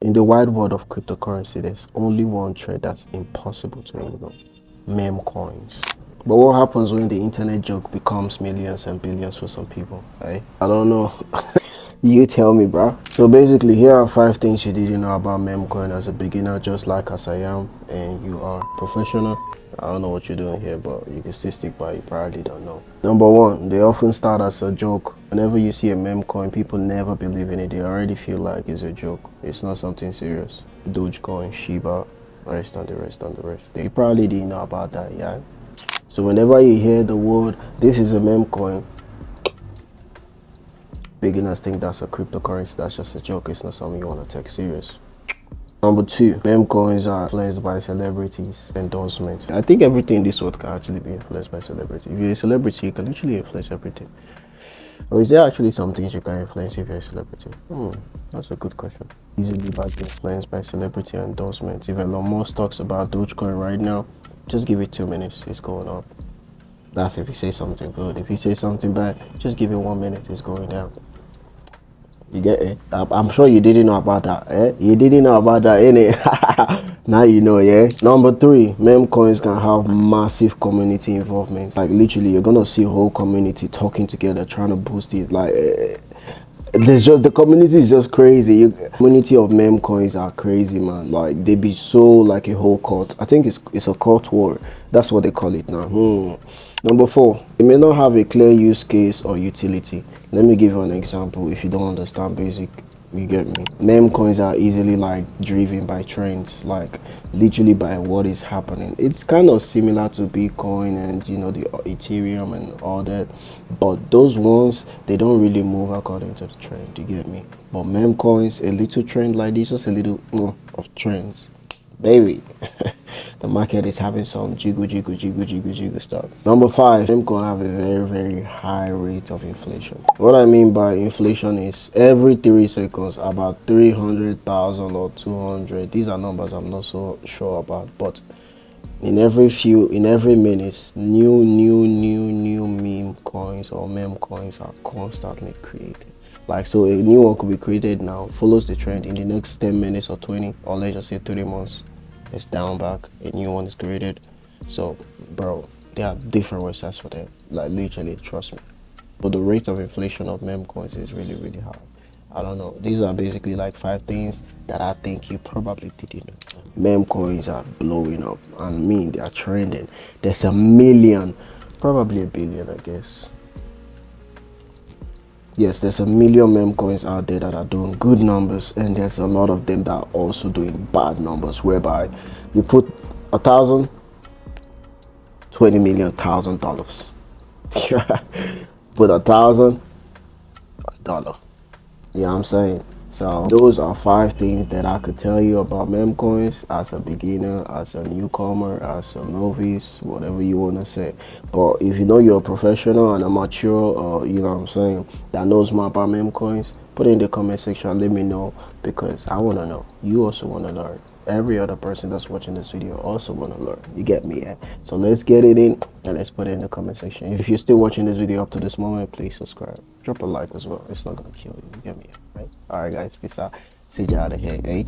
In the wide world of cryptocurrency, there's only one trade that's impossible to ignore: meme coins. But what happens when the internet joke becomes millions and billions for some people, right? I don't know. You tell me, bro. So basically, here are 5 things you didn't know about memecoin as a beginner, just like as I am, and you are professional. I don't know what you're doing here, but you can still stick by. You probably don't know. Number one, they often start as a joke. Whenever you see a meme coin, people never believe in it. They already feel like it's a joke. It's not something serious. Dogecoin, Shiba, rest on the rest on the rest. They probably didn't know about that, yeah. So whenever you hear the word, this is a meme coin, beginners think that's a cryptocurrency. That's just a joke. It's not something you want to take serious. Number two, meme coins are influenced by celebrities' endorsements. I think everything in this world can actually be influenced by celebrity. If you're a celebrity, you can literally influence everything. Or is there actually some things you can influence if you're a celebrity? That's a good question. Easily by influenced by celebrity endorsements. If Elon Musk talks about Dogecoin right now, just give it 2 minutes, it's going up. That's if he says something good. If he says something bad, just give it 1 minute, it's going down. You get it? I'm sure you didn't know about that, eh? You didn't know about that, innit? Now you know, yeah? Number three, meme coins can have massive community involvement. Like, literally, you're gonna see a whole community talking together, trying to boost it. Like, there's just, the community is just crazy. Community of meme coins are crazy, man. Like, they be so like a whole cult. I think it's a cult war. That's what they call it now. Number four, it may not have a clear use case or utility. Let me give you an example. If you don't understand basic, you get me. Meme coins are easily like driven by trends, like literally by what is happening. It's kind of similar to Bitcoin and the Ethereum and all that, but those ones, they don't really move according to the trend. You get me? But meme coins, a little trend like this, just a little of trends, baby. The market is having some jiggle stuff. Number five, meme coin have a very high rate of inflation. What I mean by inflation is every 3 seconds about 300,000 or 200. These are numbers I'm not so sure about, but in every minute, new meme coins or meme coins are constantly created. Like, so a new one could be created now, follows the trend in the next 10 minutes or 20, or let's just say 30 months. It's down back, a new one is created. So, bro, there are different websites for that. Like, literally, trust me. But the rate of inflation of meme coins is really high. I don't know. These are basically like 5 things that I think you probably didn't know. Meme coins are blowing up, and they are trending. There's a million, probably a billion, I guess. Yes, there's a million meme coins out there that are doing good numbers, and there's a lot of them that are also doing bad numbers, whereby you put 1,000, 20 million $1,000. Put $1,000. You know what I'm saying? So those are 5 things that I could tell you about meme coins as a beginner, as a newcomer, as a novice, whatever you want to say. But if you know you're a professional and a mature, or you know what I'm saying, that knows more about meme coins, put it in the comment section, let me know, because I want to know. You also want to learn. Every other person that's watching this video also want to learn. You get me? Yeah? So let's get it in and let's put it in the comment section. If you're still watching this video up to this moment, please subscribe. Drop a like as well. It's not going to kill you. You get me? Right? Alright guys, peace out. See you out of here, eh?